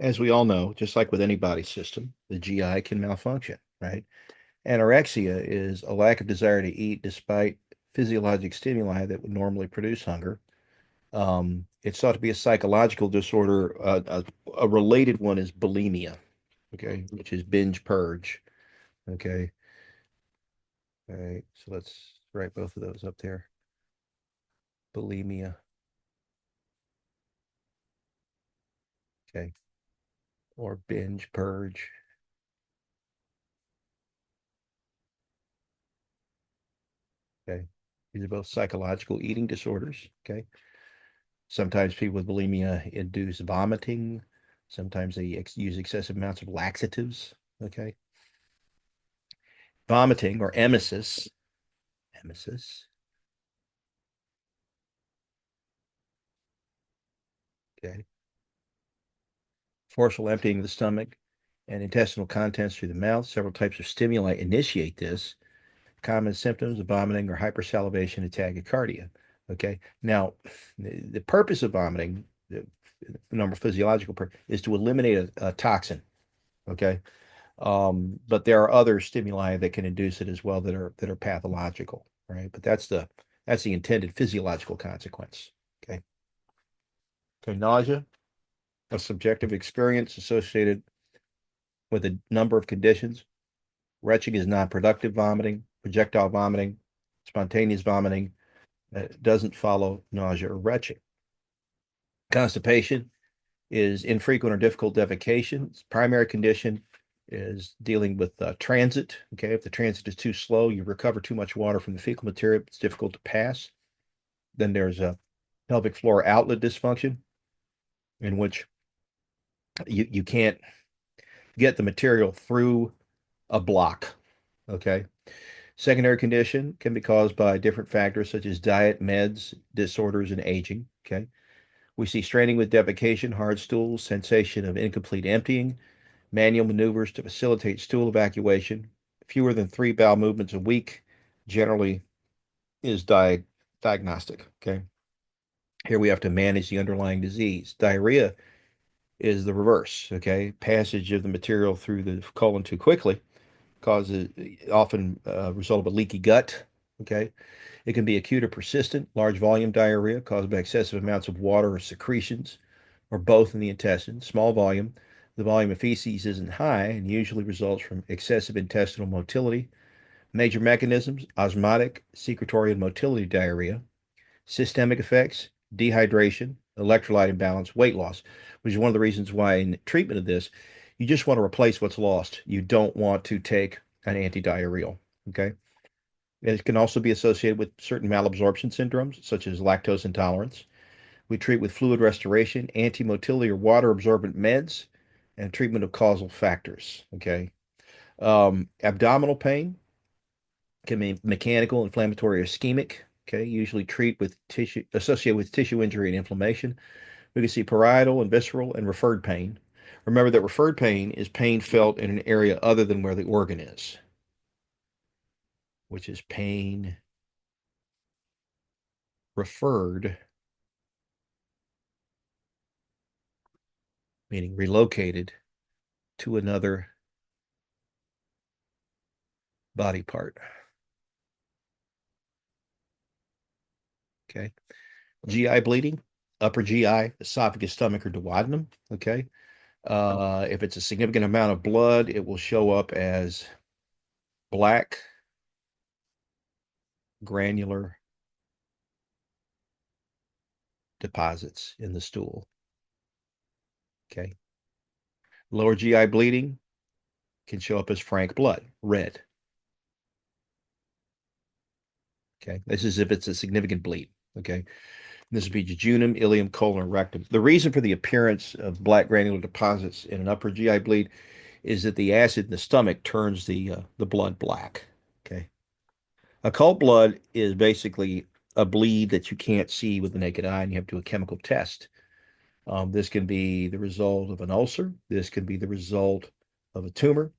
as we all know, just like with any body system, the GI can malfunction, right? Anorexia is a lack of desire to eat despite physiologic stimuli that would normally produce hunger. It's thought to be a psychological disorder. A related one is bulimia, okay, which is binge purge, okay. All right, so let's write both of those up there. Bulimia, okay, or binge purge, okay. These are both psychological eating disorders, okay. Sometimes people with bulimia induce vomiting. Sometimes they use excessive amounts of laxatives. Okay. Vomiting or emesis. Emesis. Okay. Forceful emptying of the stomach and intestinal contents through the mouth. Several types of stimuli initiate this. Common symptoms of vomiting are hypersalivation and tachycardia. Okay. Now, the purpose of vomiting, the normal physiological purpose, is to eliminate a toxin. Okay. But there are other stimuli that can induce it as well that are pathological, right? But that's the intended physiological consequence. Okay. Okay, nausea, a subjective experience associated with a number of conditions. Retching is non-productive vomiting, projectile vomiting, spontaneous vomiting doesn't follow nausea or retching. Constipation is infrequent or difficult defecation. Its primary condition is dealing with transit. Okay, if the transit is too slow, you recover too much water from the fecal material, it's difficult to pass. Then there's a pelvic floor outlet dysfunction, in which you can't get the material through a block. Okay. Secondary condition can be caused by different factors such as diet, meds, disorders, and aging. Okay. We see straining with defecation, hard stools, sensation of incomplete emptying, manual maneuvers to facilitate stool evacuation. Fewer than 3 bowel movements a week generally is diagnostic. Okay. Here we have to manage the underlying disease. Diarrhea is the reverse. Okay. Passage of the material through the colon too quickly causes often result of a leaky gut. Okay. It can be acute or persistent, large volume diarrhea caused by excessive amounts of water or secretions, or both in the intestine. Small volume, the volume of feces isn't high and usually results from excessive intestinal motility. Major mechanisms: osmotic, secretory, and motility diarrhea. Systemic effects: dehydration, electrolyte imbalance, weight loss, which is one of the reasons why in treatment of this, you just want to replace what's lost. You don't want to take an antidiarrheal. Okay. It can also be associated with certain malabsorption syndromes, such as lactose intolerance. We treat with fluid restoration, anti-motility or water absorbent meds, and treatment of causal factors. Okay. Abdominal pain can be mechanical, inflammatory, or ischemic. Okay. Usually treat with tissue associated with tissue injury and inflammation. We can see parietal and visceral and referred pain. Remember that referred pain is pain felt in an area other than where the organ is, which is pain referred, meaning relocated to another body part. Okay. GI bleeding, upper GI, esophagus, stomach, or duodenum. Okay. If it's a significant amount of blood, it will show up as black granular deposits in the stool. Okay. Lower GI bleeding can show up as frank blood, red. Okay. This is if it's a significant bleed. Okay. This would be jejunum, ileum, colon, or rectum. The reason for the appearance of black granular deposits in an upper GI bleed is that the acid in the stomach turns the blood black. Okay. Occult blood is basically a bleed that you can't see with the naked eye, and you have to do a chemical test. This can be the result of an ulcer. This can be the result of a tumor.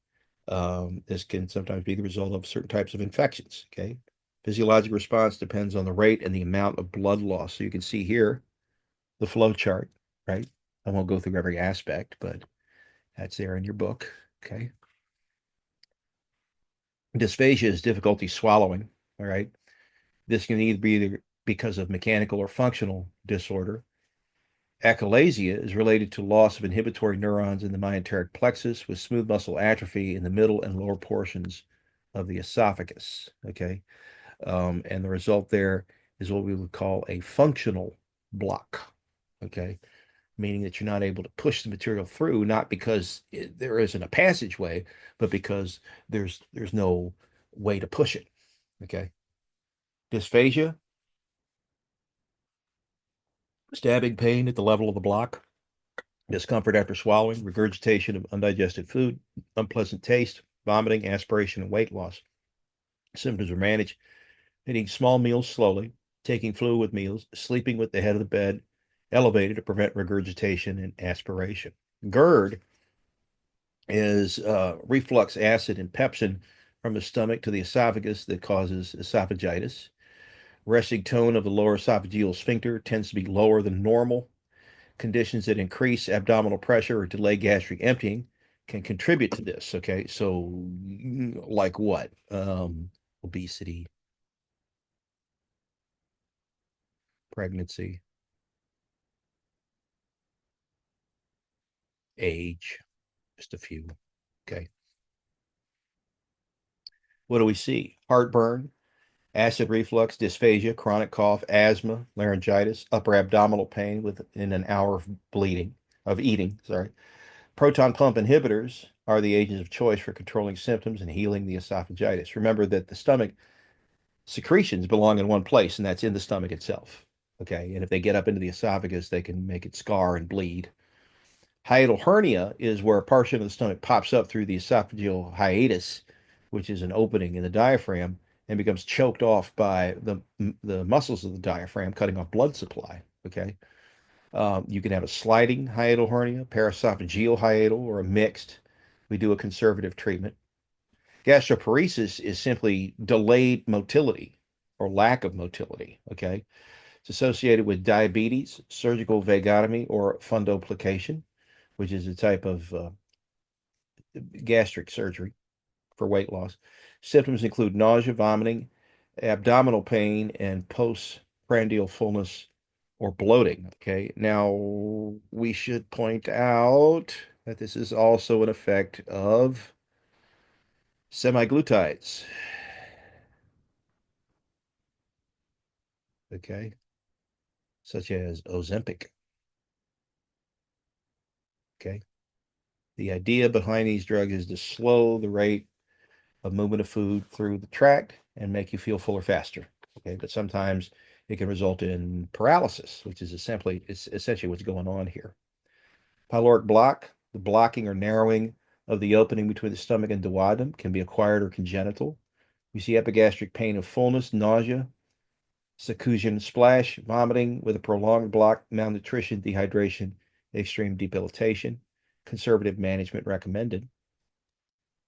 This can sometimes be the result of certain types of infections. Okay. Physiologic response depends on the rate and the amount of blood loss. So you can see here the flow chart, right? I won't go through every aspect, but That's there in your book. Okay. Dysphagia is difficulty swallowing. All right. This can either be because of mechanical or functional disorder. Achalasia is related to loss of inhibitory neurons in the myenteric plexus with smooth muscle atrophy in the middle and lower portions of the esophagus. Okay. And the result there is what we would call a functional block. Okay. Meaning that you're not able to push the material through, not because there isn't a passageway, but because there's no way to push it. Okay. Dysphagia, stabbing pain at the level of the block, discomfort after swallowing, regurgitation of undigested food, unpleasant taste, vomiting, aspiration, and weight loss. Symptoms are managed eating small meals slowly, taking fluid with meals, sleeping with the head of the bed elevated to prevent regurgitation and aspiration. GERD is reflux acid and pepsin from the stomach to the esophagus that causes esophagitis. Resting tone of the lower esophageal sphincter tends to be lower than normal. Conditions that increase abdominal pressure or delay gastric emptying can contribute to this. Okay, so like what? Obesity, pregnancy, age, just a few. Okay, what do we see? Heartburn, acid reflux, dysphagia, chronic cough, asthma, laryngitis, upper abdominal pain within an hour of bleeding, of eating, sorry. Proton pump inhibitors are the agents of choice for controlling symptoms and healing the esophagitis. Remember that the stomach secretions belong in one place, and that's in the stomach itself. Okay. And if they get up into the esophagus, they can make it scar and bleed. Hiatal hernia is where a portion of the stomach pops up through the esophageal hiatus, which is an opening in the diaphragm, and becomes choked off by the muscles of the diaphragm, cutting off blood supply. Okay. You can have a sliding hiatal hernia, paraesophageal hiatal, or a mixed. We do a conservative treatment. Gastroparesis is simply delayed motility or lack of motility. Okay. It's associated with diabetes, surgical vagotomy, or fundoplication, which is a type of gastric surgery for weight loss. Symptoms include nausea, vomiting, abdominal pain, and postprandial fullness or bloating. Okay. Now, we should point out that this is also an effect of semaglutides. Okay. Such as Ozempic. Okay. The idea behind these drugs is to slow the rate of movement of food through the tract and make you feel fuller faster. Okay. But sometimes it can result in paralysis, which is essentially what's going on here. Pyloric block, the blocking or narrowing of the opening between the stomach and duodenum, can be acquired or congenital. We see epigastric pain of fullness, nausea, seclusion, splash, vomiting with a prolonged block, malnutrition, dehydration, extreme debilitation. Conservative management recommended.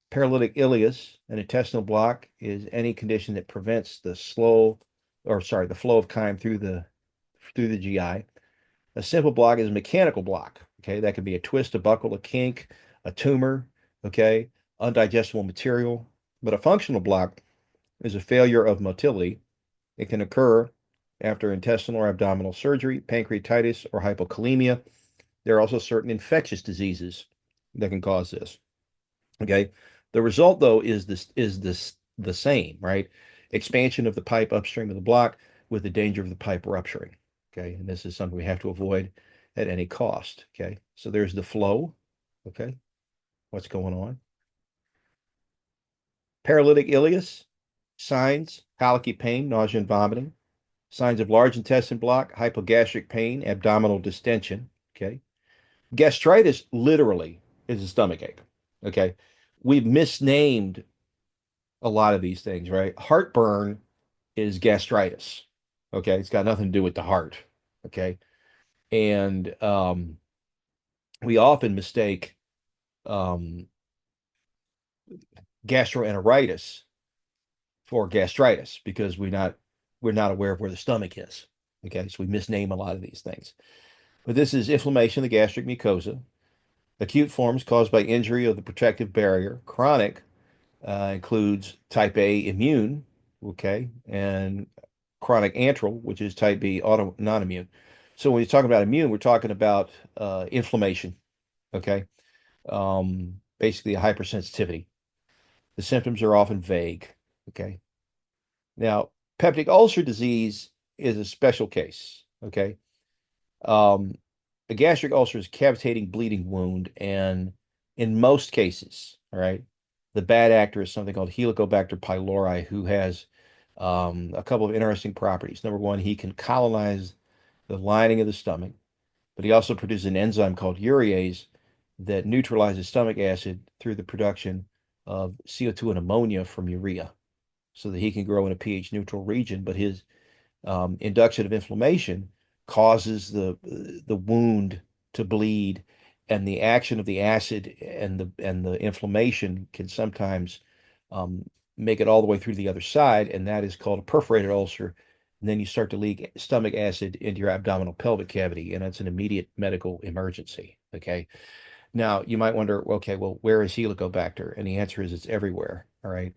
Paralytic ileus, an intestinal block, is any condition that prevents the flow of chyme through the GI. A simple block is a mechanical block. Okay, that could be a twist, a buckle, a kink, a tumor. Okay, undigestible material. But a functional block is a failure of motility. It can occur after intestinal or abdominal surgery, pancreatitis, or hypokalemia. There are also certain infectious diseases that can cause this. Okay, the result though is the same, right? Expansion of the pipe upstream of the block with the danger of the pipe rupturing. Okay, and this is something we have to avoid at any cost. Okay, so there's the flow. Okay, what's going on? Paralytic ileus, signs, colicky pain, nausea and vomiting. Signs of large intestine block, hypogastric pain, abdominal distension. Okay, gastritis literally is a stomach ache. Okay, we've misnamed a lot of these things, right? Heartburn is gastritis. Okay, it's got nothing to do with the heart. Okay, and we often mistake um, gastroenteritis for gastritis because we're not aware of where the stomach is. Okay, so we misname a lot of these things. But this is inflammation of the gastric mucosa. Acute forms caused by injury of the protective barrier. Chronic includes type A immune, okay, and chronic antral, which is type B auto non-immune. So when you're talking about immune, we're talking about inflammation, okay, basically a hypersensitivity. The symptoms are often vague, okay. Now, peptic ulcer disease is a special case, okay. Um, a gastric ulcer is a cavitating bleeding wound, and in most cases, all right, the bad actor is something called Helicobacter pylori, who has a couple of interesting properties. Number one, he can colonize the lining of the stomach, but he also produces an enzyme called urease that neutralizes stomach acid through the production of CO2 and ammonia from urea, so that he can grow in a pH neutral region. But his induction of inflammation causes the wound to bleed, and the action of the acid and the inflammation can sometimes um, make it all the way through the other side, and that is called a perforated ulcer. And then you start to leak stomach acid into your abdominal pelvic cavity, and it's an immediate medical emergency. Okay. Now, you might wonder, okay, well, where is Helicobacter? And the answer is it's everywhere. All right.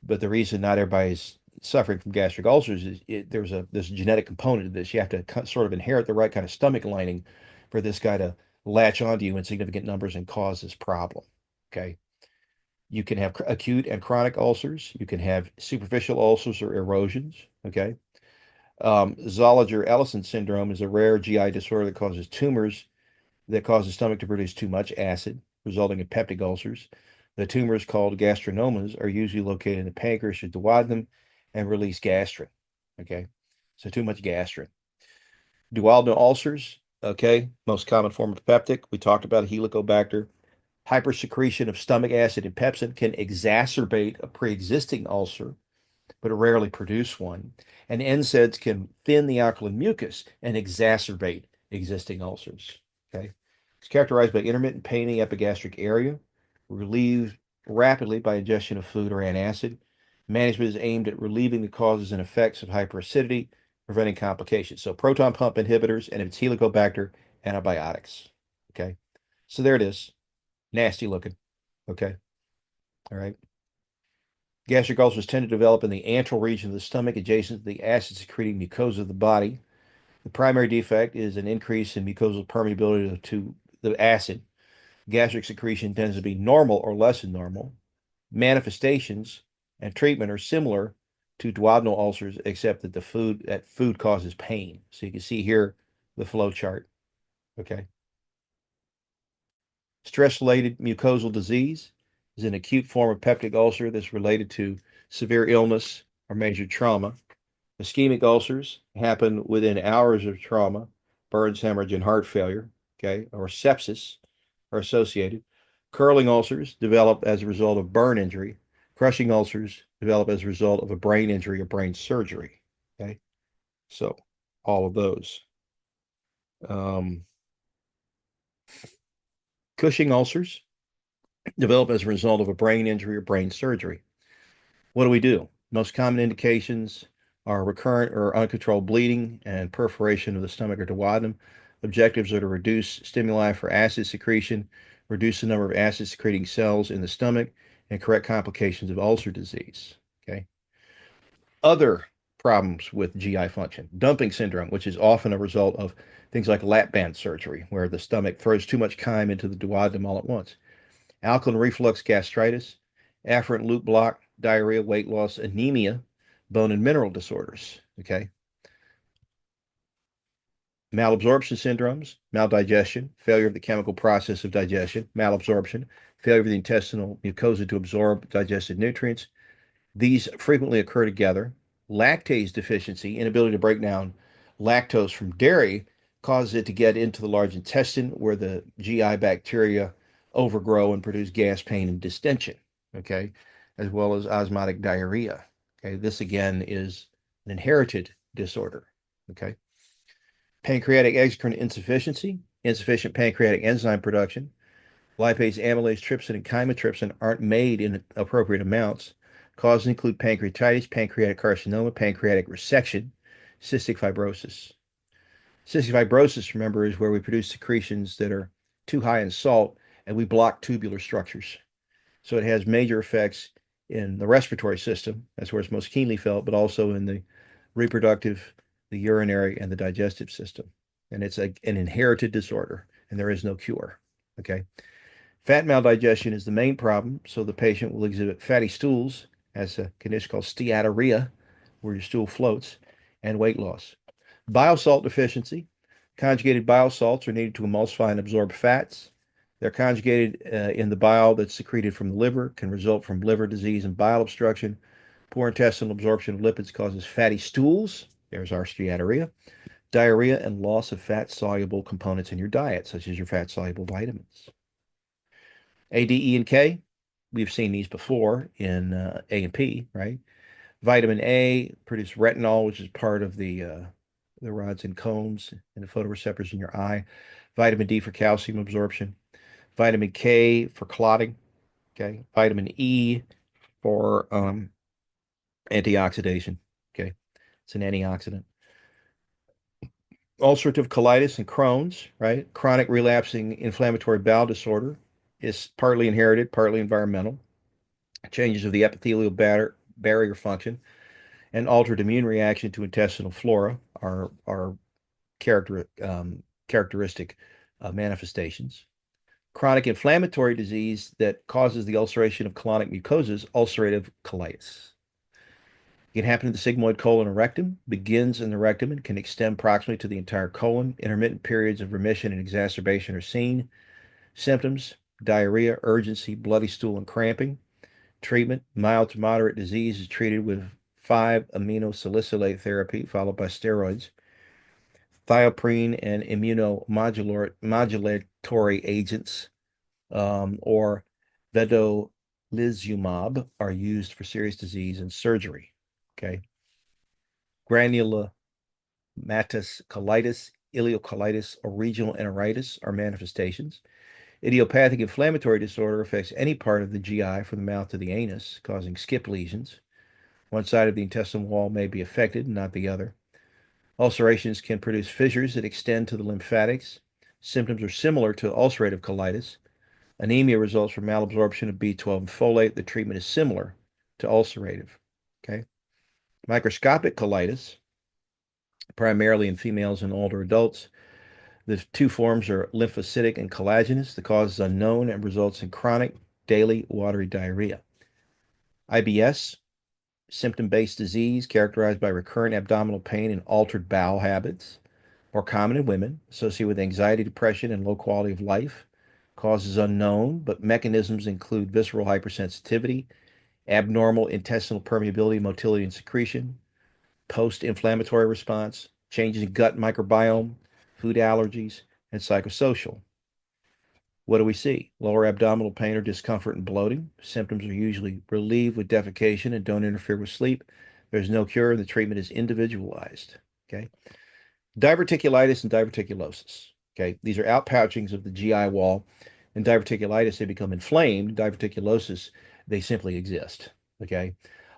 But the reason not everybody's suffering from gastric ulcers is there's a genetic component to this. You have to sort of inherit the right kind of stomach lining for this guy to latch onto you in significant numbers and cause this problem. Okay. You can have acute and chronic ulcers. You can have superficial ulcers or erosions. Okay. Zollinger-Ellison syndrome is a rare GI disorder that causes tumors that cause the stomach to produce too much acid, resulting in peptic ulcers. The tumors, called gastrinomas, are usually located in the pancreas or duodenum and release gastrin. Okay, so too much gastrin. Duodenal ulcers, okay, most common form of peptic. We talked about Helicobacter. Hypersecretion of stomach acid and pepsin can exacerbate a pre-existing ulcer, but rarely produce one. And NSAIDs can thin the alkaline mucus and exacerbate existing ulcers. Okay. It's characterized by intermittent pain in the epigastric area, relieved rapidly by ingestion of fluid or antacid. Management is aimed at relieving the causes and effects of hyperacidity, preventing complications. So proton pump inhibitors, and if it's Helicobacter, antibiotics. Okay. So there it is. Nasty looking. Okay. All right. Gastric ulcers tend to develop in the antral region of the stomach, adjacent to the acid-secreting mucosa of the body. The primary defect is an increase in mucosal permeability to the acid. Gastric secretion tends to be normal or less than normal. Manifestations and treatment are similar to duodenal ulcers, except that food causes pain. So you can see here the flow chart. Okay. Stress-related mucosal disease is an acute form of peptic ulcer that's related to severe illness or major trauma. Ischemic ulcers happen within hours of trauma. Burns, hemorrhage, and heart failure, okay, or sepsis are associated. Curling ulcers develop as a result of burn injury. Crushing ulcers develop as a result of a brain injury or brain surgery. Okay, so all of those. Um, Cushing ulcers develop as a result of a brain injury or brain surgery. What do we do? Most common indications are recurrent or uncontrolled bleeding and perforation of the stomach or duodenum. Objectives are to reduce stimuli for acid secretion, reduce the number of acid secreting cells in the stomach, and correct complications of ulcer disease. Okay. Other problems with GI function: dumping syndrome, which is often a result of things like lap band surgery, where the stomach throws too much chyme into the duodenum all at once. Alkaline reflux gastritis, afferent loop block, diarrhea, weight loss, anemia, bone and mineral disorders. Okay. Malabsorption syndromes, maldigestion, failure of the chemical process of digestion, malabsorption, failure of the intestinal mucosa to absorb digested nutrients. These frequently occur together. Lactase deficiency, inability to break down lactose from dairy, causes it to get into the large intestine where the GI bacteria overgrow and produce gas, pain, and distension. Okay, as well as osmotic diarrhea. Okay, this again is an inherited disorder. Okay, pancreatic exocrine insufficiency, insufficient pancreatic enzyme production. Lipase, amylase, trypsin, and chymotrypsin aren't made in appropriate amounts. Causes include pancreatitis, pancreatic carcinoma, pancreatic resection, cystic fibrosis. Cystic fibrosis, remember, is where we produce secretions that are too high in salt, and we block tubular structures. So it has major effects in the respiratory system. That's where it's most keenly felt, but also in the reproductive, the urinary, and the digestive system. And it's an inherited disorder, and there is no cure. Okay. Fat maldigestion is the main problem, so the patient will exhibit fatty stools, as a condition called steatorrhea, where your stool floats, and weight loss. Bile salt deficiency. Conjugated bile salts are needed to emulsify and absorb fats. They're conjugated in the bile that's secreted from the liver, can result from liver disease and bile obstruction. Poor intestinal absorption of lipids causes fatty stools. There's our steatorrhea. Diarrhea and loss of fat-soluble components in your diet, such as your fat-soluble vitamins. A, D, E, and K, we've seen these before in A and P, right? Vitamin A produces retinol, which is part of the rods and cones and the photoreceptors in your eye. Vitamin D for calcium absorption. Vitamin K for clotting. Okay. Vitamin E for antioxidation. Okay. It's an antioxidant. Ulcerative colitis and Crohn's, right? Chronic relapsing inflammatory bowel disorder is partly inherited, partly environmental. Changes of the epithelial barrier function and altered immune reaction to intestinal flora are characteristic manifestations. Chronic inflammatory disease that causes the ulceration of colonic mucosas, ulcerative colitis. It can happen in the sigmoid colon or rectum, begins in the rectum and can extend proximally to the entire colon. Intermittent periods of remission and exacerbation are seen. Symptoms: diarrhea, urgency, bloody stool, and cramping. Treatment: mild to moderate disease is treated with 5-aminosalicylate therapy followed by steroids, thioprine, and immunomodulatory agents, or vedolizumab are used for serious disease and surgery. Okay. Granulomatous colitis, ileocolitis, or regional enteritis are manifestations. Idiopathic inflammatory disorder affects any part of the GI from the mouth to the anus, causing skip lesions. One side of the intestinal wall may be affected, not the other. Ulcerations can produce fissures that extend to the lymphatics. Symptoms are similar to ulcerative colitis. Anemia results from malabsorption of B12 and folate. The treatment is similar to ulcerative. Okay. Microscopic colitis, primarily in females and older adults. The two forms are lymphocytic and collagenous. The cause is unknown and results in chronic, daily, watery diarrhea. IBS, symptom-based disease characterized by recurrent abdominal pain and altered bowel habits. More common in women, associated with anxiety, depression, and low quality of life. Causes unknown, but mechanisms include visceral hypersensitivity, abnormal intestinal permeability, motility, and secretion, post-inflammatory response, changes in gut microbiome, food allergies, and psychosocial. What do we see? Lower abdominal pain or discomfort and bloating. Symptoms are usually relieved with defecation and don't interfere with sleep. There's no cure, and the treatment is individualized. Okay. Diverticulitis and diverticulosis. Okay. These are outpouchings of the GI wall. In diverticulitis, they become inflamed. Diverticulosis, they simply exist. Okay.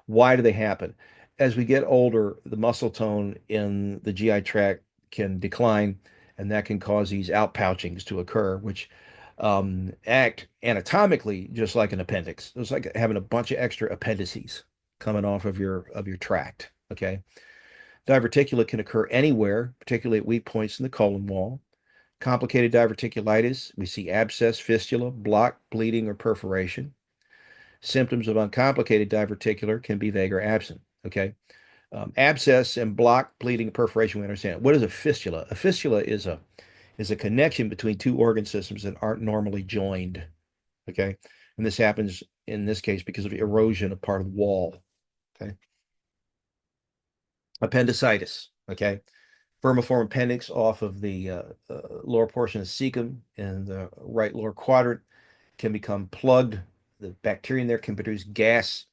Why do they happen? As we get older, the muscle tone in the GI tract can decline, and that can cause these outpouchings to occur, which act anatomically just like an appendix. It's like having a bunch of extra appendices coming off of your tract. Okay. Diverticula can occur anywhere, particularly at weak points in the colon wall. Complicated diverticulitis, we see abscess, fistula, block, bleeding, or perforation. Symptoms of uncomplicated diverticular can be vague or absent. Okay. Abscess and block, bleeding, perforation, we understand. What is a fistula? A fistula is a connection between two organ systems that aren't normally joined. Okay. And this happens in this case because of erosion of part of the wall. Okay. Appendicitis. Okay. Vermiform appendix off of the lower portion of cecum in the right lower quadrant can become plugged. The bacteria in there can produce gas,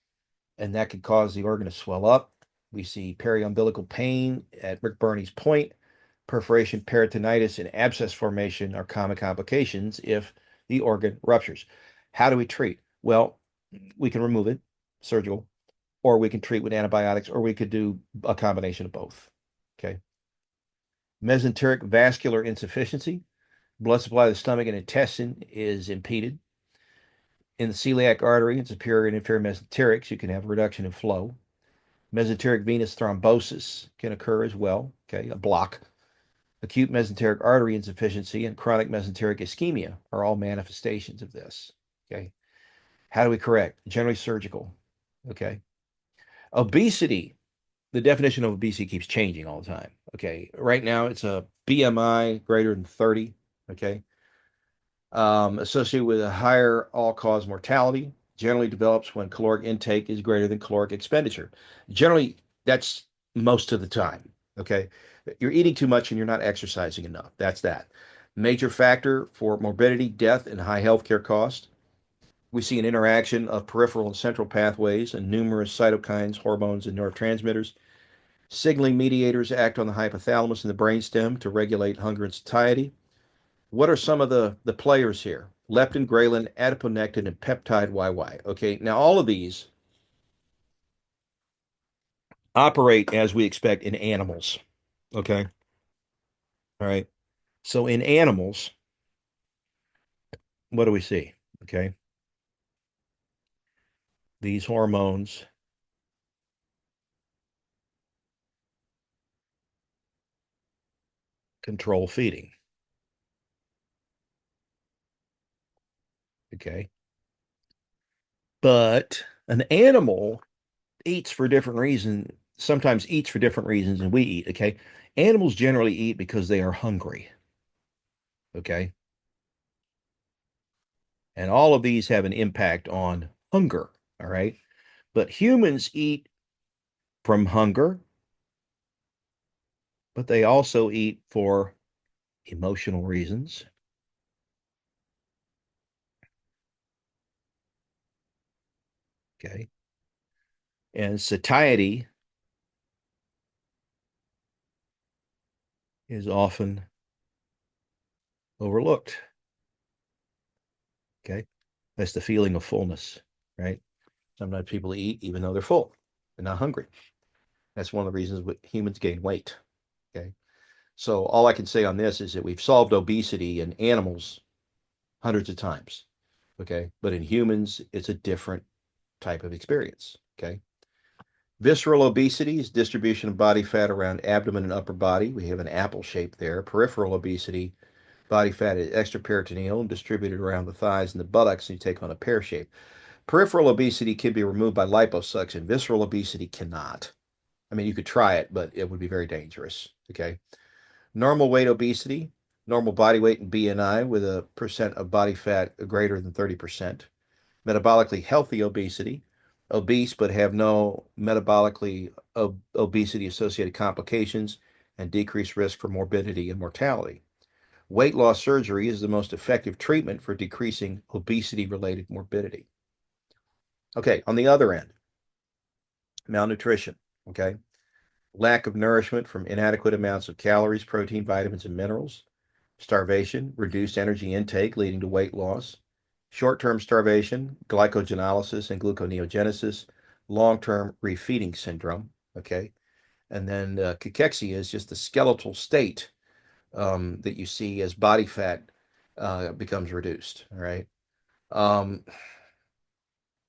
and that could cause the organ to swell up. We see periumbilical pain at McBurney's point. Perforation, peritonitis, and abscess formation are common complications if the organ ruptures. How do we treat? Well, we can remove it, surgical, or we can treat with antibiotics, or we could do a combination of both. Okay. Mesenteric vascular insufficiency. Blood supply to the stomach and intestine is impeded. In the celiac artery and superior and inferior mesenterics, you can have a reduction in flow. Mesenteric venous thrombosis can occur as well, okay, a block. Acute mesenteric artery insufficiency and chronic mesenteric ischemia are all manifestations of this, okay? How do we correct? Generally surgical, okay? Obesity, the definition of obesity keeps changing all the time, okay? Right now, it's a BMI greater than 30, okay? Associated with a higher all-cause mortality, generally develops when caloric intake is greater than caloric expenditure. Generally, that's most of the time. Okay. You're eating too much and you're not exercising enough. That's that. Major factor for morbidity, death, and high healthcare cost. We see an interaction of peripheral and central pathways and numerous cytokines, hormones, and neurotransmitters. Signaling mediators act on the hypothalamus and the brainstem to regulate hunger and satiety. What are some of the players here? Leptin, ghrelin, adiponectin, and peptide YY. Okay, now all of these operate as we expect in animals. Okay, all right. So in animals, what do we see? Okay, these hormones control feeding. Okay, but an animal eats for different reasons, sometimes eats for different reasons than we eat. Okay, animals generally eat because they are hungry. Okay, and all of these have an impact on hunger. All right, but humans eat from hunger, but they also eat for emotional reasons. Okay. And satiety is often overlooked. Okay. That's the feeling of fullness, right? Sometimes people eat even though they're full, they're not hungry. That's one of the reasons humans gain weight. Okay. So all I can say on this is that we've solved obesity in animals hundreds of times. Okay. But in humans, it's a different type of experience. Okay. Visceral obesity is distribution of body fat around abdomen and upper body. We have an apple shape there. Peripheral obesity, body fat is extraperitoneal and distributed around the thighs and the buttocks, and you take on a pear shape. Peripheral obesity can be removed by liposuction. Visceral obesity cannot. I mean, you could try it, but it would be very dangerous. Okay. Normal weight obesity, normal body weight and BNI with a percent of body fat greater than 30%. Metabolically healthy obesity, obese but have no metabolically obesity associated complications and decreased risk for morbidity and mortality. Weight loss surgery is the most effective treatment for decreasing obesity related morbidity. Okay, on the other end, malnutrition, okay, lack of nourishment from inadequate amounts of calories, protein, vitamins, and minerals, starvation, reduced energy intake leading to weight loss, short-term starvation, glycogenolysis and gluconeogenesis, long-term refeeding syndrome, okay, and then cachexia is just the skeletal state that you see as body fat becomes reduced, all right. Um,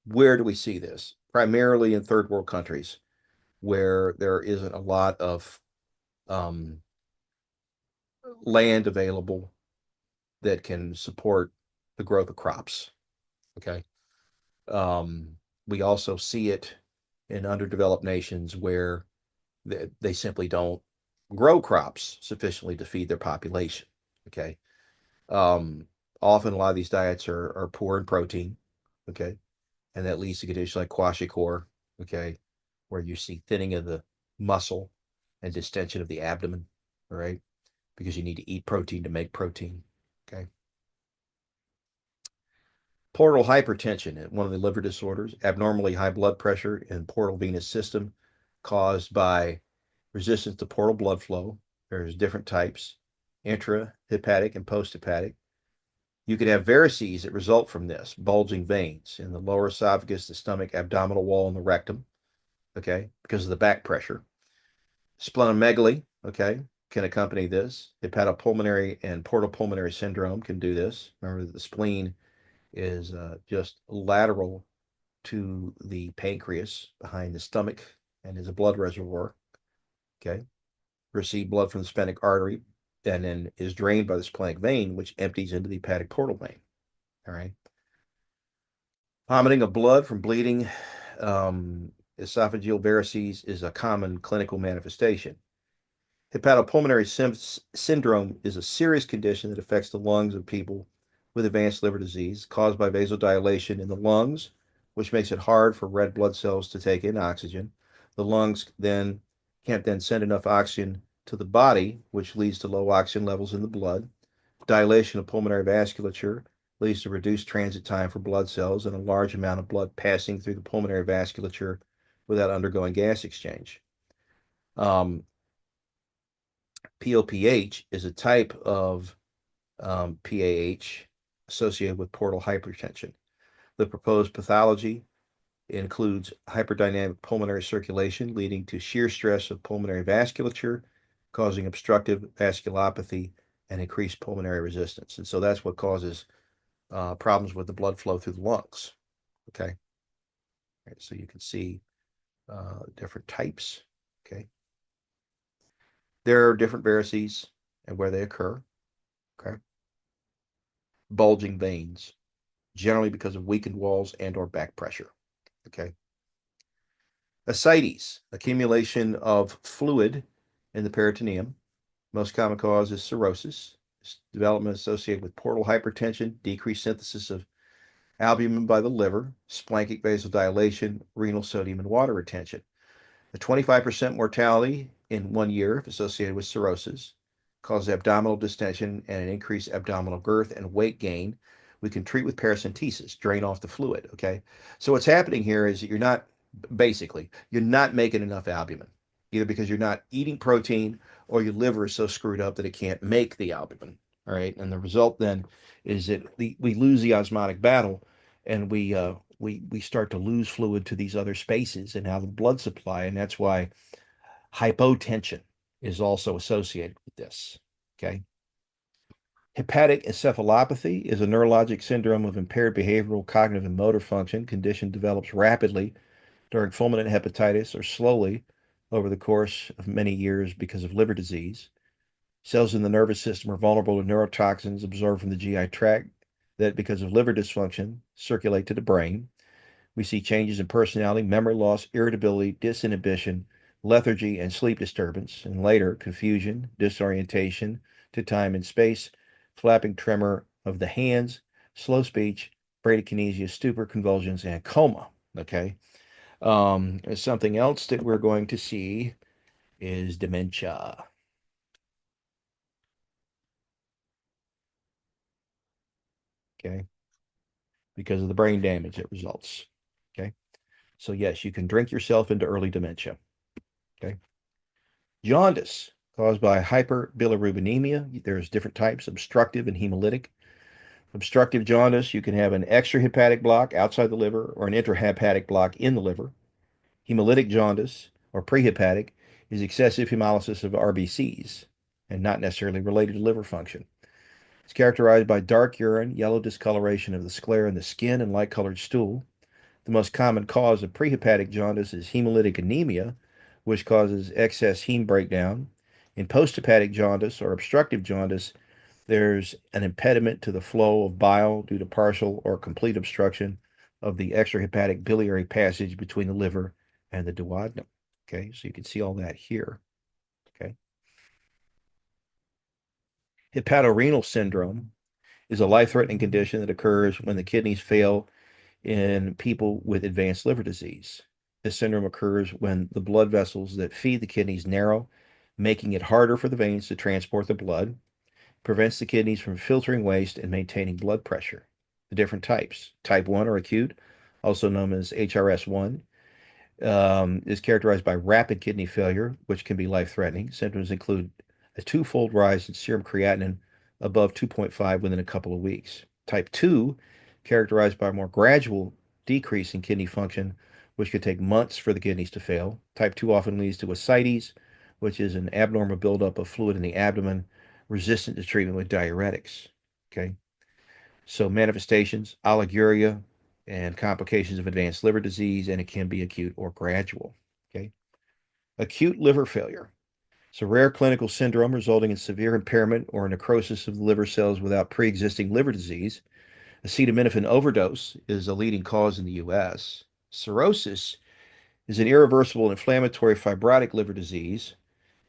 where do we see this? Primarily in third world countries where there isn't a lot of um, land available that can support the growth of crops. Okay. Um, we also see it in underdeveloped nations where they simply don't grow crops sufficiently to feed their population. Okay. Um, Often a lot of these diets are poor in protein. Okay. And that leads to conditions like kwashiorkor, okay, where you see thinning of the muscle and distension of the abdomen, all right, because you need to eat protein to make protein, okay. Portal hypertension, one of the liver disorders, abnormally high blood pressure in portal venous system caused by resistance to portal blood flow. There's different types, intrahepatic and posthepatic. You could have varices that result from this, bulging veins in the lower esophagus, the stomach, abdominal wall, and the rectum, okay, because of the back pressure. Splenomegaly, okay, can accompany this. Hepatopulmonary and portopulmonary syndrome can do this. Remember that the spleen is just lateral to the pancreas behind the stomach and is a blood reservoir. Okay. Receive blood from the splenic artery and then is drained by the splenic vein, which empties into the hepatic portal vein. All right. Vomiting of blood from bleeding esophageal varices is a common clinical manifestation. Hepatopulmonary syndrome is a serious condition that affects the lungs of people with advanced liver disease caused by vasodilation in the lungs, which makes it hard for red blood cells to take in oxygen. The lungs then can't then send enough oxygen to the body, which leads to low oxygen levels in the blood. Dilation of pulmonary vasculature leads to reduced transit time for blood cells and a large amount of blood passing through the pulmonary vasculature without undergoing gas exchange. POPH is a type of PAH associated with portal hypertension. The proposed pathology includes hyperdynamic pulmonary circulation leading to shear stress of pulmonary vasculature, causing obstructive vasculopathy and increased pulmonary resistance. And so that's what causes problems with the blood flow through the lungs. Okay. Right, so you can see different types. Okay. There are different varices and where they occur. Okay. Bulging veins, generally because of weakened walls and or back pressure. Okay. Ascites, accumulation of fluid in the peritoneum. Most common cause is cirrhosis. It's development associated with portal hypertension, decreased synthesis of albumin by the liver, splanchnic vasodilation, renal sodium and water retention. A 25% mortality in 1 year if associated with cirrhosis, causes abdominal distension and an increased abdominal girth and weight gain. We can treat with paracentesis, drain off the fluid. Okay. So what's happening here is that you're not making enough albumin, either because you're not eating protein or your liver is so screwed up that it can't make the albumin. All right. And the result then is that we lose the osmotic battle and we start to lose fluid to these other spaces and how the blood supply. And that's why hypotension is also associated with this. Okay. Hepatic encephalopathy is a neurologic syndrome of impaired behavioral, cognitive, and motor function. Condition develops rapidly during fulminant hepatitis or slowly over the course of many years because of liver disease. Cells in the nervous system are vulnerable to neurotoxins absorbed from the GI tract that, because of liver dysfunction, circulate to the brain. We see changes in personality, memory loss, irritability, disinhibition, lethargy, and sleep disturbance, and later confusion, disorientation to time and space, flapping tremor of the hands, slow speech, bradykinesia, stupor, convulsions, and coma. Okay. Something else that we're going to see is dementia. Okay. Because of the brain damage that results. Okay. So, yes, you can drink yourself into early dementia. Okay. Jaundice caused by hyperbilirubinemia. There's different types, obstructive and hemolytic. Obstructive jaundice, you can have an extrahepatic block outside the liver or an intrahepatic block in the liver. Hemolytic jaundice, or prehepatic, is excessive hemolysis of RBCs and not necessarily related to liver function. It's characterized by dark urine, yellow discoloration of the sclera in the skin, and light-colored stool. The most common cause of prehepatic jaundice is hemolytic anemia, which causes excess heme breakdown. In posthepatic jaundice or obstructive jaundice, there's an impediment to the flow of bile due to partial or complete obstruction of the extrahepatic biliary passage between the liver and the duodenum. Okay, so you can see all that here. Okay. Hepatorenal syndrome is a life-threatening condition that occurs when the kidneys fail in people with advanced liver disease. This syndrome occurs when the blood vessels that feed the kidneys narrow, making it harder for the veins to transport the blood, prevents the kidneys from filtering waste and maintaining blood pressure. The different types. Type 1 or acute, also known as HRS1, is characterized by rapid kidney failure, which can be life-threatening. Symptoms include a twofold rise in serum creatinine above 2.5 within a couple of weeks. Type 2, characterized by a more gradual decrease in kidney function, which could take months for the kidneys to fail. Type 2 often leads to ascites, which is an abnormal buildup of fluid in the abdomen resistant to treatment with diuretics. Okay. So manifestations, oliguria, and complications of advanced liver disease, and it can be acute or gradual. Okay. Acute liver failure. It's a rare clinical syndrome resulting in severe impairment or necrosis of the liver cells without pre-existing liver disease. Acetaminophen overdose is a leading cause in the U.S. Cirrhosis is an irreversible inflammatory fibrotic liver disease.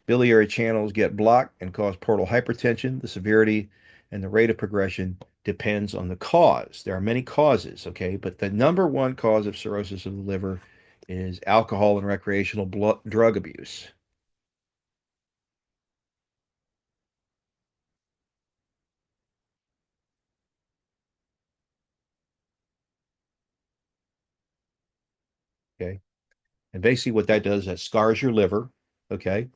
Biliary channels get blocked and cause portal hypertension. The severity and the rate of progression depends on the cause. There are many causes, okay, but the number one cause of cirrhosis of the liver is alcohol and recreational drug abuse. Okay. And basically, what that does, that scars your liver. Okay.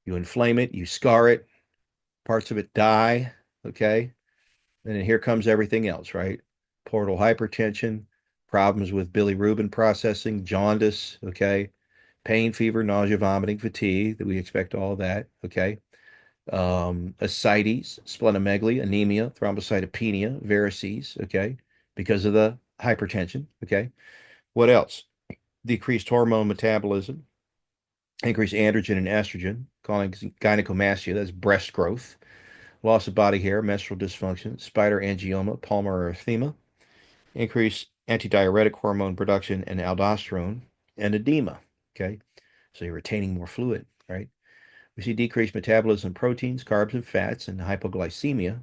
You inflame it, you scar it, parts of it die. Okay. And then here comes everything else, right? Portal hypertension, problems with bilirubin processing, jaundice. Okay. Pain, fever, nausea, vomiting, fatigue, that we expect all of that. Okay. Ascites, splenomegaly, anemia, thrombocytopenia, varices. Okay. Because of the hypertension. Okay. What else? Decreased hormone metabolism, increased androgen and estrogen, calling gynecomastia, that's breast growth, loss of body hair, menstrual dysfunction, spider angioma, pulmonary erythema, increased antidiuretic hormone production and aldosterone, and edema. Okay, so you're retaining more fluid, right? We see decreased metabolism of proteins, carbs, and fats, and hypoglycemia,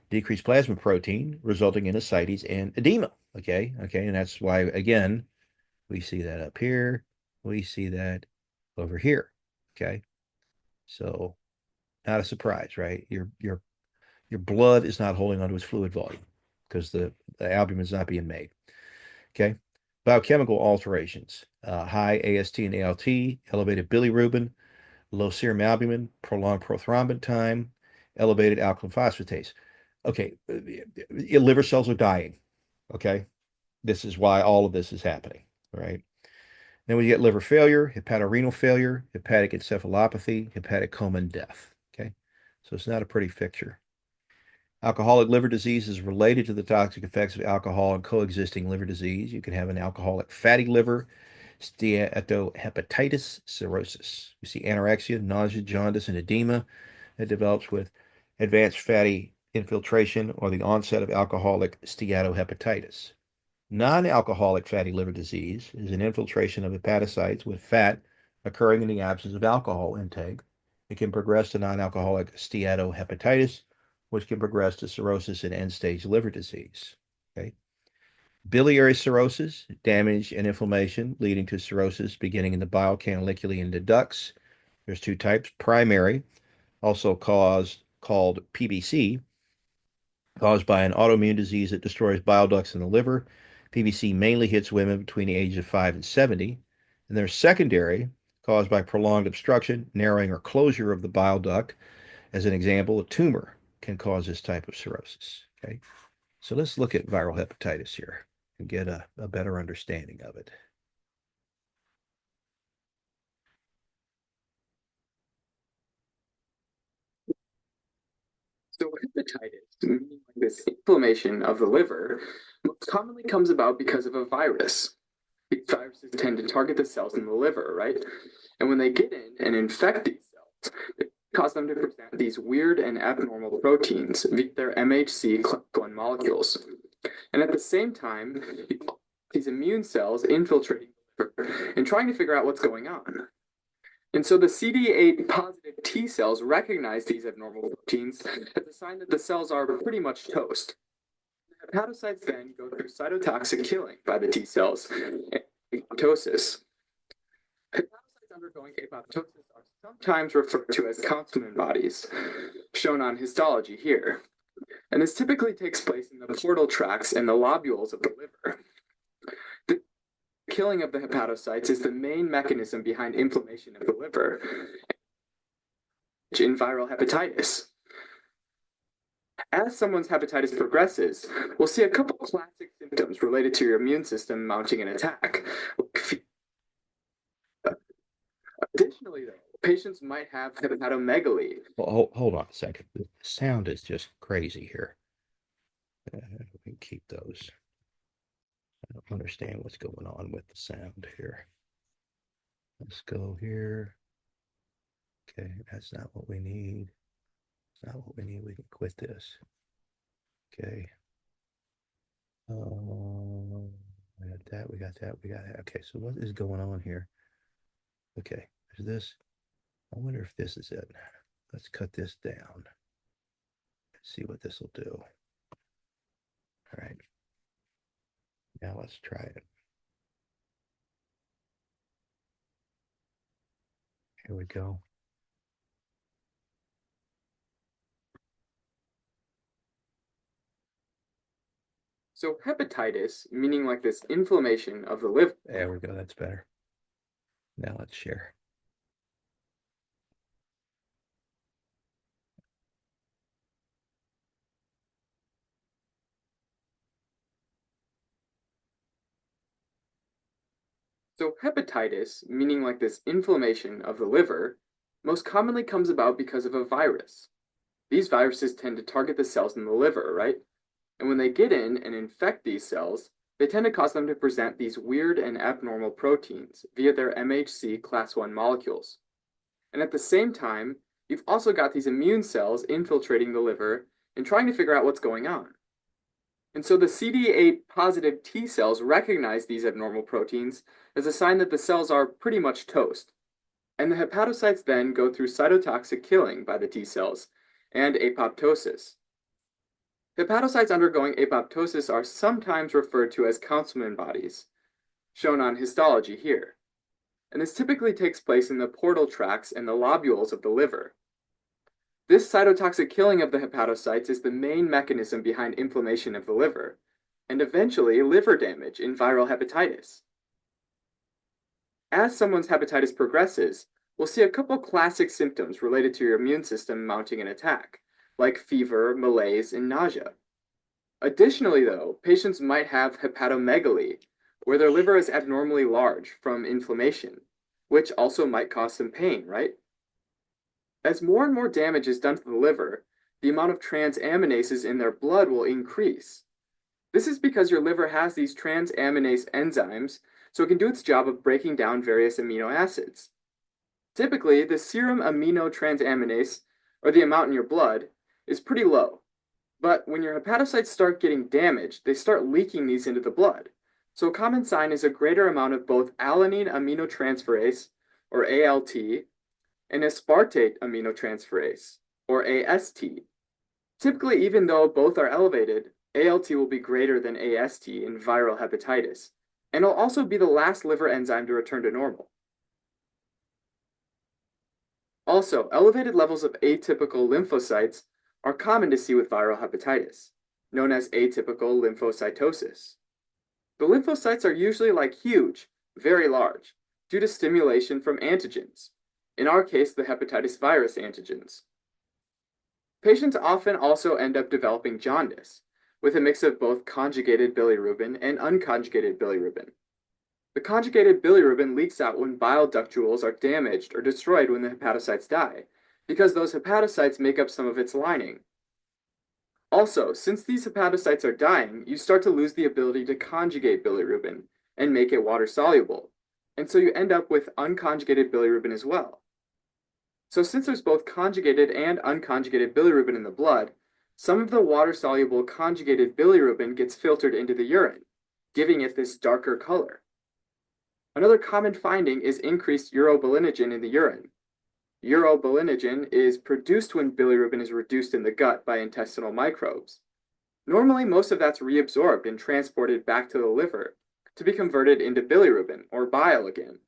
decreased plasma protein, resulting in ascites and edema. Okay, and that's why, again, we see that up here, we see that over here. Okay, so not a surprise, right? Your blood is not holding onto its fluid volume because the albumin is not being made. Okay. Biochemical alterations, high AST and ALT, elevated bilirubin, low serum albumin, prolonged prothrombin time, elevated alkaline phosphatase. Okay. Liver cells are dying. Okay. This is why all of this is happening. Right. Then we get liver failure, hepatorenal failure, hepatic encephalopathy, hepatic coma, and death. Okay. So it's not a pretty picture. Alcoholic liver disease is related to the toxic effects of alcohol and coexisting liver disease. You can have an alcoholic fatty liver, steatohepatitis, cirrhosis. You see anorexia, nausea, jaundice, and edema that develops with advanced fatty infiltration or the onset of alcoholic steatohepatitis. Non-alcoholic fatty liver disease is an infiltration of hepatocytes with fat occurring in the absence of alcohol intake. It can progress to non-alcoholic steatohepatitis, which can progress to cirrhosis and end-stage liver disease. Okay. Biliary cirrhosis, damage and inflammation leading to cirrhosis beginning in the bile canaliculi and the ducts. There's two types. Primary, also called PBC, caused by an autoimmune disease that destroys bile ducts in the liver. PBC mainly hits women between the ages of 5 and 70. And there's secondary, caused by prolonged obstruction, narrowing, or closure of the bile duct. As an example, a tumor can cause this type of cirrhosis. Okay, so let's look at viral hepatitis here and get a better understanding of it. So hepatitis, meaning like this inflammation of the liver, most commonly comes about because of a virus. These viruses tend to target the cells in the liver, right? And when they get in and infect these cells, they cause them to present these weird and abnormal proteins via their MHC glycan molecules. And at the same time, these immune cells infiltrating the liver and trying to figure out what's going on. And so the CD8 positive T cells recognize these abnormal proteins as a sign that the cells are pretty much toast. Hepatocytes then go through cytotoxic killing by the T cells and apoptosis. Hepatocytes undergoing apoptosis are sometimes referred to as complement bodies, shown on histology here. And this typically takes place in the portal tracts and the lobules of the liver. The killing of the hepatocytes is the main mechanism behind inflammation of the liver in viral hepatitis. As someone's hepatitis progresses, we'll see a couple classic symptoms related to your immune system mounting an attack. Additionally, though, patients might have hepatomegaly. Well, hold on a second. The sound is just crazy here. We can keep those. I don't understand what's going on with the sound here. Let's go here. Okay, that's not what we need. That's not what we need. We can quit this. Okay. We got that. We got that. We got that. Okay, so what is going on here? Okay, is this? I wonder if this is it. Let's cut this down. Let's see what this will do. All right. Now let's try it. Here we go. So hepatitis, meaning like this inflammation of the liver. There we go. That's better. Now let's share. So hepatitis, meaning like this inflammation of the liver, most commonly comes about because of a virus. These viruses tend to target the cells in the liver, right? And when they get in and infect these cells, they tend to cause them to present these weird and abnormal proteins via their MHC class 1 molecules. And at the same time, you've also got these immune cells infiltrating the liver and trying to figure out what's going on. And so the CD8 positive T cells recognize these abnormal proteins as a sign that the cells are pretty much toast. And the hepatocytes then go through cytotoxic killing by the T cells and apoptosis. Hepatocytes undergoing apoptosis are sometimes referred to as Councilman bodies, shown on histology here. And this typically takes place in the portal tracts and the lobules of the liver. This cytotoxic killing of the hepatocytes is the main mechanism behind inflammation of the liver, and eventually liver damage in viral hepatitis. As someone's hepatitis progresses, we'll see a couple classic symptoms related to your immune system mounting an attack, like fever, malaise, and nausea. Additionally, though, patients might have hepatomegaly, where their liver is abnormally large from inflammation, which also might cause some pain, right? As more and more damage is done to the liver, the amount of transaminases in their blood will increase. This is because your liver has these transaminase enzymes, so it can do its job of breaking down various amino acids. Typically, the serum amino transaminase, or the amount in your blood, is pretty low. But when your hepatocytes start getting damaged, they start leaking these into the blood. So a common sign is a greater amount of both alanine aminotransferase, or ALT, and aspartate aminotransferase, or AST. Typically, even though both are elevated, ALT will be greater than AST in viral hepatitis, and it'll also be the last liver enzyme to return to normal. Also, elevated levels of atypical lymphocytes are common to see with viral hepatitis, known as atypical lymphocytosis. The lymphocytes are usually huge, very large, due to stimulation from antigens, in our case the hepatitis virus antigens. Patients often also end up developing jaundice, with a mix of both conjugated bilirubin and unconjugated bilirubin. The conjugated bilirubin leaks out when bile duct jewels are damaged or destroyed when the hepatocytes die, because those hepatocytes make up some of its lining. Also, since these hepatocytes are dying, you start to lose the ability to conjugate bilirubin and make it water-soluble, and so you end up with unconjugated bilirubin as well. So since there's both conjugated and unconjugated bilirubin in the blood, some of the water-soluble conjugated bilirubin gets filtered into the urine, giving it this darker color. Another common finding is increased urobilinogen in the urine. Urobilinogen is produced when bilirubin is reduced in the gut by intestinal microbes. Normally, most of that's reabsorbed and transported back to the liver to be converted into bilirubin, or bile again.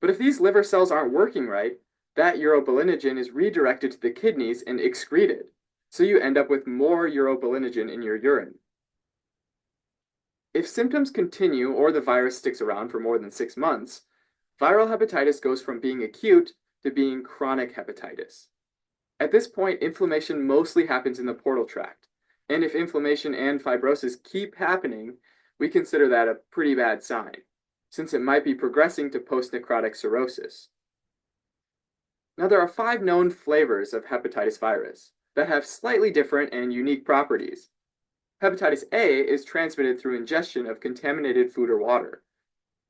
But if these liver cells aren't working right, that urobilinogen is redirected to the kidneys and excreted, so you end up with more urobilinogen in your urine. If symptoms continue or the virus sticks around for more than 6 months, viral hepatitis goes from being acute to being chronic hepatitis. At this point, inflammation mostly happens in the portal tract, and if inflammation and fibrosis keep happening, we consider that a pretty bad sign, since it might be progressing to post-necrotic cirrhosis. Now, there are 5 known flavors of hepatitis virus that have slightly different and unique properties. Hepatitis A is transmitted through ingestion of contaminated food or water,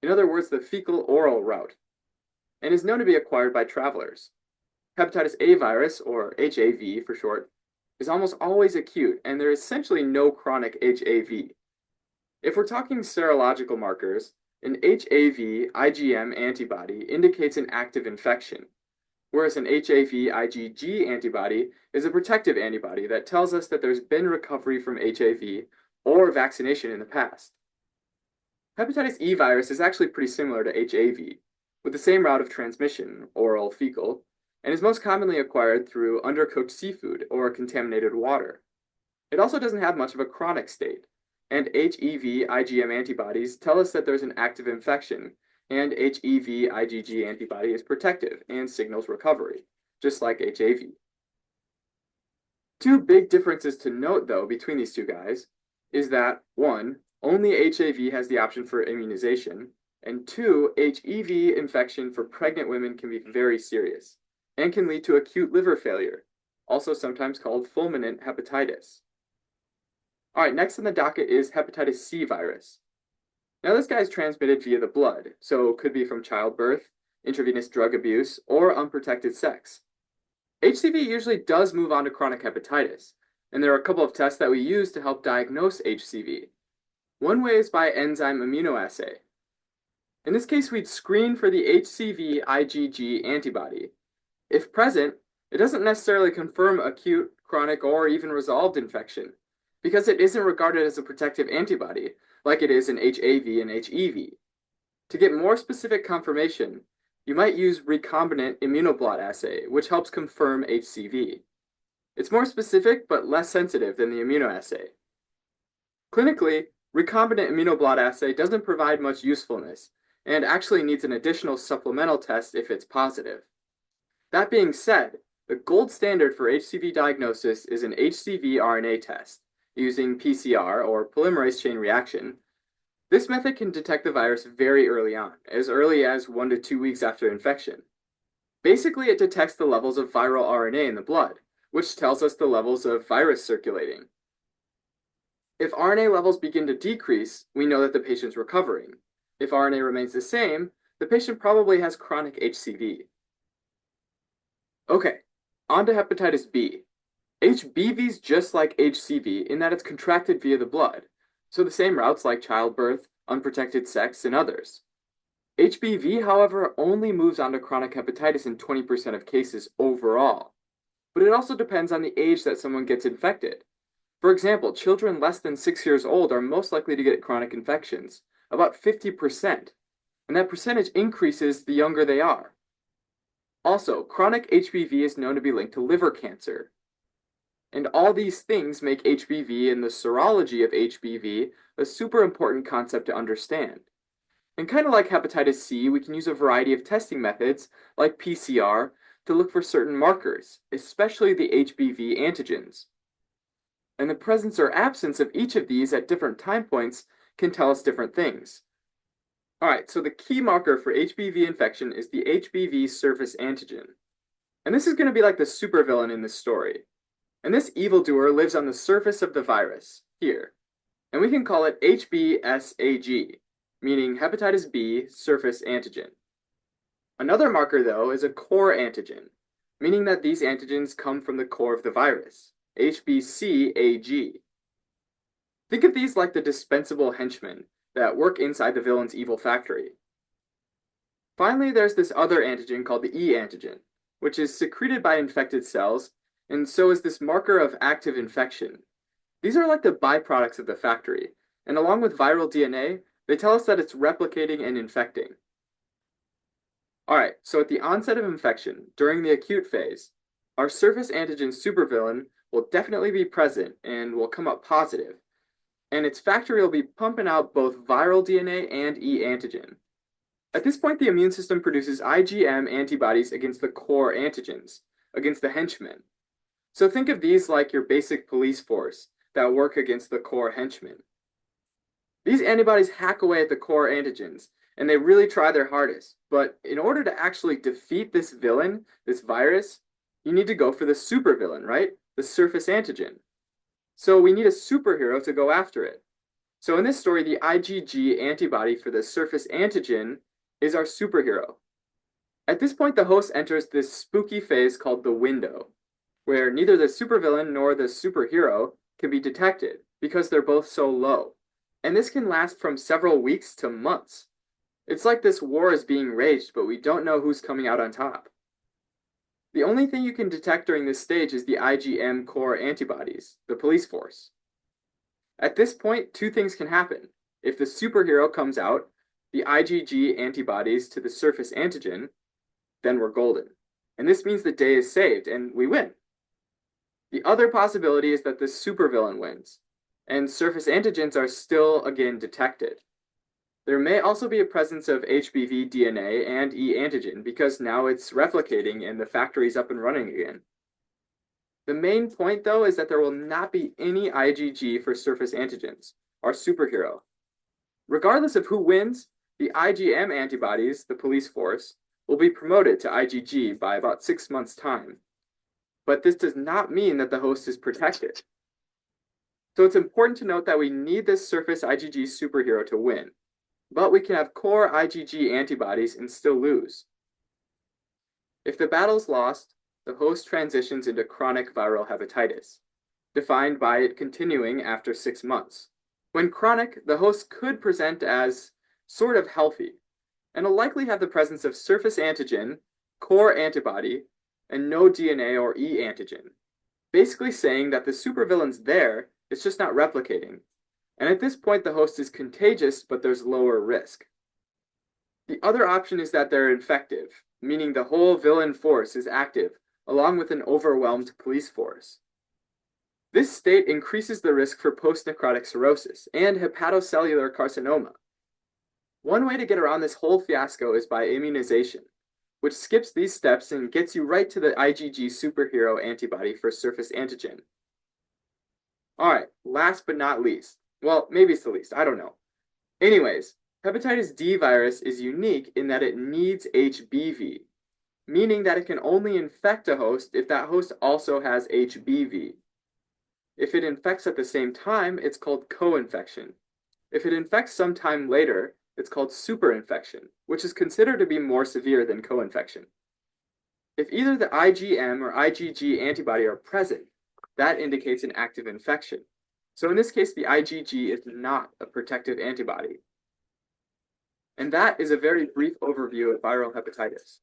in other words, the fecal-oral route, and is known to be acquired by travelers. Hepatitis A virus, or HAV for short, is almost always acute, and there is essentially no chronic HAV. If we're talking serological markers, an HAV IgM antibody indicates an active infection, whereas an HAV IgG antibody is a protective antibody that tells us that there's been recovery from HAV or vaccination in the past. Hepatitis E virus is actually pretty similar to HAV, with the same route of transmission, oral fecal, and is most commonly acquired through undercooked seafood or contaminated water. It also doesn't have much of a chronic state, and HEV IgM antibodies tell us that there's an active infection, and HEV IgG antibody is protective and signals recovery, just like HAV. Two big differences to note, though, between these two guys is that, 1, only HAV has the option for immunization, and 2, HEV infection for pregnant women can be very serious and can lead to acute liver failure, also sometimes called fulminant hepatitis. All right, next on the docket is hepatitis C virus. Now, this guy is transmitted via the blood, so it could be from childbirth, intravenous drug abuse, or unprotected sex. HCV usually does move on to chronic hepatitis, and there are a couple of tests that we use to help diagnose HCV. One way is by enzyme immunoassay. In this case, we'd screen for the HCV IgG antibody. If present, it doesn't necessarily confirm acute, chronic, or even resolved infection, because it isn't regarded as a protective antibody like it is in HAV and HEV. To get more specific confirmation, you might use recombinant immunoblot assay, which helps confirm HCV. It's more specific but less sensitive than the immunoassay. Clinically, recombinant immunoblot assay doesn't provide much usefulness and actually needs an additional supplemental test if it's positive. That being said, the gold standard for HCV diagnosis is an HCV RNA test using PCR, or polymerase chain reaction. This method can detect the virus very early on, as early as 1 to 2 weeks after infection. Basically, it detects the levels of viral RNA in the blood, which tells us the levels of virus circulating. If RNA levels begin to decrease, we know that the patient's recovering. If RNA remains the same, the patient probably has chronic HCV. Okay, on to hepatitis B. HBV is just like HCV in that it's contracted via the blood, so the same routes like childbirth, unprotected sex, and others. HBV, however, only moves on to chronic hepatitis in 20% of cases overall, but it also depends on the age that someone gets infected. For example, children less than 6 years old are most likely to get chronic infections, about 50%, and that percentage increases the younger they are. Also, chronic HBV is known to be linked to liver cancer. And all these things make HBV and the serology of HBV a super important concept to understand. And kind of like hepatitis C, we can use a variety of testing methods, like PCR, to look for certain markers, especially the HBV antigens. And the presence or absence of each of these at different time points can tell us different things. Alright, so the key marker for HBV infection is the HBV surface antigen. And this is going to be like the supervillain in this story. And this evildoer lives on the surface of the virus, here. And we can call it HBsAg, meaning hepatitis B surface antigen. Another marker, though, is a core antigen, meaning that these antigens come from the core of the virus, HBcAg. Think of these like the dispensable henchmen that work inside the villain's evil factory. Finally, there's this other antigen called the E antigen, which is secreted by infected cells, and so is this marker of active infection. These are like the byproducts of the factory, and along with viral DNA, they tell us that it's replicating and infecting. Alright, so at the onset of infection, during the acute phase, our surface antigen supervillain will definitely be present and will come up positive, and its factory will be pumping out both viral DNA and E antigen. At this point, the immune system produces IgM antibodies against the core antigens, against the henchmen. So think of these like your basic police force that work against the core henchmen. These antibodies hack away at the core antigens and they really try their hardest. But in order to actually defeat this villain, this virus, you need to go for the supervillain, right? The surface antigen. So we need a superhero to go after it. So in this story, the IgG antibody for the surface antigen is our superhero. At this point, the host enters this spooky phase called the window, where neither the supervillain nor the superhero can be detected because they're both so low. And this can last from several weeks to months. It's like this war is being waged, but we don't know who's coming out on top. The only thing you can detect during this stage is the IgM core antibodies, the police force. At this point, two things can happen. If the superhero comes out, the IgG antibodies to the surface antigen, then we're golden. And this means the day is saved and we win. The other possibility is that the supervillain wins, and surface antigens are still again detected. There may also be a presence of HBV DNA and E antigen because now it's replicating and the factory's up and running again. The main point, though, is that there will not be any IgG for surface antigens, our superhero. Regardless of who wins, the IgM antibodies, the police force, will be promoted to IgG by about 6 months' time. But this does not mean that the host is protected. So it's important to note that we need this surface IgG superhero to win, but we can have core IgG antibodies and still lose. If the battle's lost, the host transitions into chronic viral hepatitis, defined by it continuing after 6 months. When chronic, the host could present as sort of healthy, and will likely have the presence of surface antigen, core antibody, and no DNA or E antigen, basically saying that the supervillain's there, it's just not replicating. And at this point, the host is contagious, but there's lower risk. The other option is that they're infective, meaning the whole villain force is active, along with an overwhelmed police force. This state increases the risk for post-necrotic cirrhosis and hepatocellular carcinoma. One way to get around this whole fiasco is by immunization, which skips these steps and gets you right to the IgG superhero antibody for surface antigen. All right, last but not least. Well, maybe it's the least, I don't know. Anyways, hepatitis D virus is unique in that it needs HBV, meaning that it can only infect a host if that host also has HBV. If it infects at the same time, it's called co-infection. If it infects sometime later, it's called superinfection, which is considered to be more severe than co-infection. If either the IgM or IgG antibody are present, that indicates an active infection. So in this case, the IgG is not a protective antibody. And that is a very brief overview of viral hepatitis.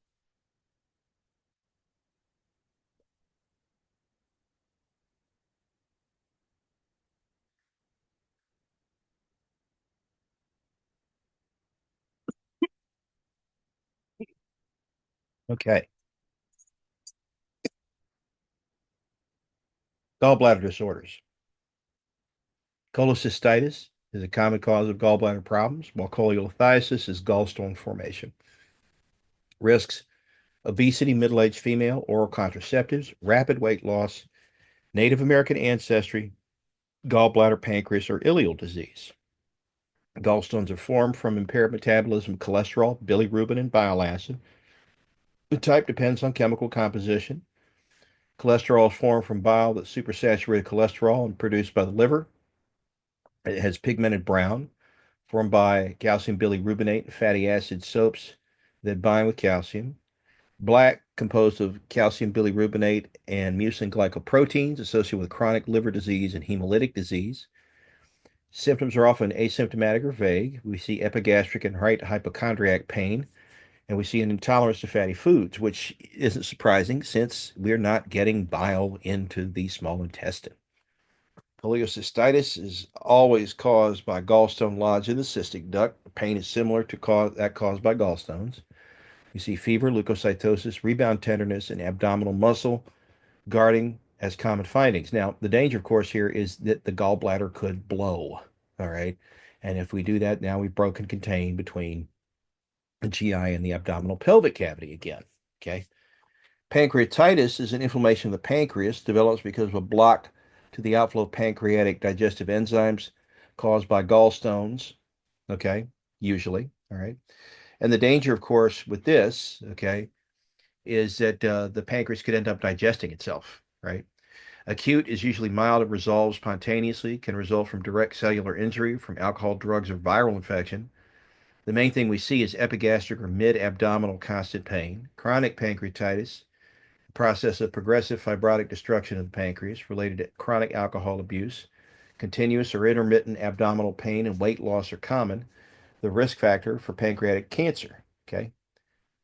Okay. Gallbladder disorders. Cholecystitis is a common cause of gallbladder problems, while cholelithiasis is gallstone formation. Risks: obesity, middle-aged female, oral contraceptives, rapid weight loss, Native American ancestry, gallbladder, pancreas, or ileal disease. Gallstones are formed from impaired metabolism of cholesterol, bilirubin, and bile acid. The type depends on chemical composition. Cholesterol is formed from bile that's supersaturated cholesterol and produced by the liver. It has pigmented brown, formed by calcium bilirubinate and fatty acid soaps that bind with calcium. Black, composed of calcium bilirubinate and mucin glycoproteins associated with chronic liver disease and hemolytic disease. Symptoms are often asymptomatic or vague. We see epigastric and right hypochondriac pain, and we see an intolerance to fatty foods, which isn't surprising since we're not getting bile into the small intestine. Cholecystitis is always caused by gallstone lodged in the cystic duct. The pain is similar to that caused by gallstones. You see fever, leukocytosis, rebound tenderness, and abdominal muscle guarding as common findings. Now, the danger, of course, here is that the gallbladder could blow. All right. And if we do that, now we've broken contain between the GI and the abdominal pelvic cavity again. Okay. Pancreatitis is an inflammation of the pancreas, develops because of a block to the outflow of pancreatic digestive enzymes caused by gallstones. Okay. Usually. All right. And the danger, of course, with this, okay, is that the pancreas could end up digesting itself, right? Acute is usually mild and resolves spontaneously, can result from direct cellular injury, from alcohol, drugs, or viral infection. The main thing we see is epigastric or mid-abdominal constant pain, chronic pancreatitis, the process of progressive fibrotic destruction of the pancreas related to chronic alcohol abuse. Continuous or intermittent abdominal pain and weight loss are common. The risk factor for pancreatic cancer. Okay.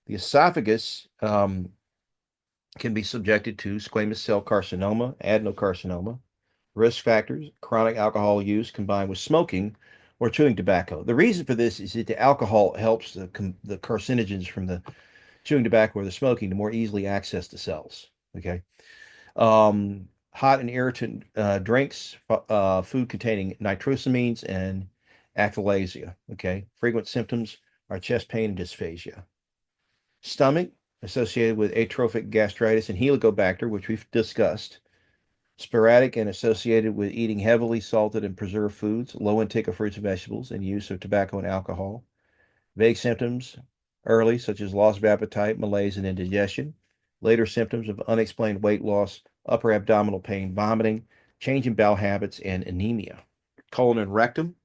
The esophagus can be subjected to squamous cell carcinoma, adenocarcinoma. Risk factors: chronic alcohol use combined with smoking or chewing tobacco. The reason for this is that the alcohol helps the carcinogens from the chewing tobacco or the smoking to more easily access the cells. Okay. Hot and irritant drinks, food containing nitrosamines and achalasia. Okay. Frequent symptoms are chest pain and dysphagia. Stomach, associated with atrophic gastritis and helicobacter, which we've discussed. Sporadic and associated with eating heavily salted and preserved foods, low intake of fruits and vegetables, and use of tobacco and alcohol. Vague symptoms early, such as loss of appetite, malaise, and indigestion. Later symptoms of unexplained weight loss, upper abdominal pain, vomiting, change in bowel habits, and anemia. Colon and rectum.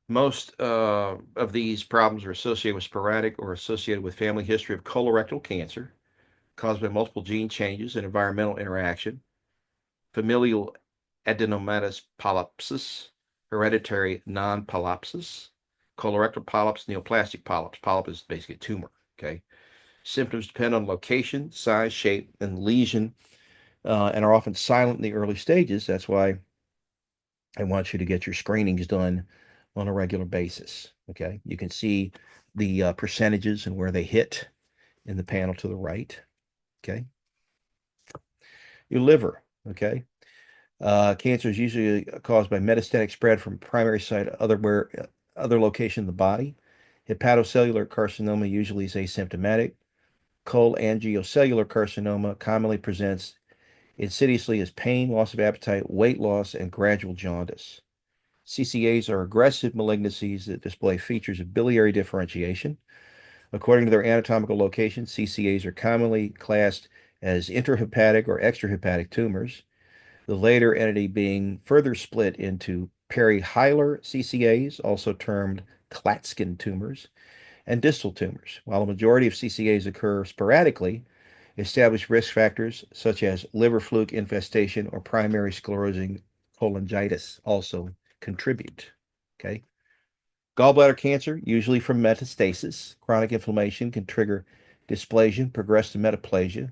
Most of these problems are associated with sporadic or associated with family history of colorectal cancer caused by multiple gene changes and environmental interaction, familial adenomatous polypsis, hereditary non-polypsis, colorectal polyps, neoplastic polyps. Polyp is basically a tumor. Okay. Symptoms depend on location, size, shape, and lesion, and are often silent in the early stages. That's why I want you to get your screenings done on a regular basis. Okay. You can see the percentages and where they hit in the panel to the right. Okay. Your liver. Okay. Cancer is usually caused by metastatic spread from primary site other location in the body. Hepatocellular carcinoma usually is asymptomatic. Cholangiocellular carcinoma commonly presents insidiously as pain, loss of appetite, weight loss, and gradual jaundice. CCAs are aggressive malignancies that display features of biliary differentiation. According to their anatomical location, CCAs are commonly classed as intrahepatic or extrahepatic tumors, the later entity being further split into perihilar CCAs, also termed Klatskin tumors, and distal tumors. While a majority of CCAs occur sporadically, established risk factors such as liver fluke infestation or primary sclerosing cholangitis also contribute. Okay. Gallbladder cancer, usually from metastasis. Chronic inflammation can trigger dysplasia, progress to metaplasia.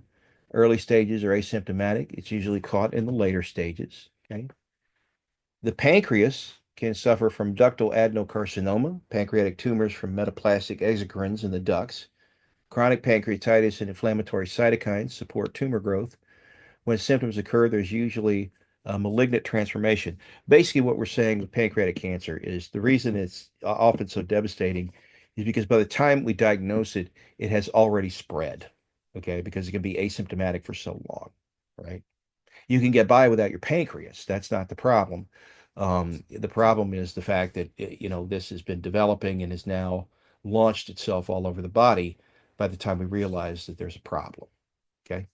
Early stages are asymptomatic. It's usually caught in the later stages. Okay. The pancreas can suffer from ductal adenocarcinoma, pancreatic tumors from metaplastic exocrines in the ducts. Chronic pancreatitis and inflammatory cytokines support tumor growth. When symptoms occur, there's usually a malignant transformation. Basically, what we're saying with pancreatic cancer is the reason it's often so devastating is because by the time we diagnose it, it has already spread. Okay, because it can be asymptomatic for so long, right? You can get by without your pancreas. That's not the problem. The problem is the fact that this has been developing and has now launched itself all over the body by the time we realize that there's a problem. Okay.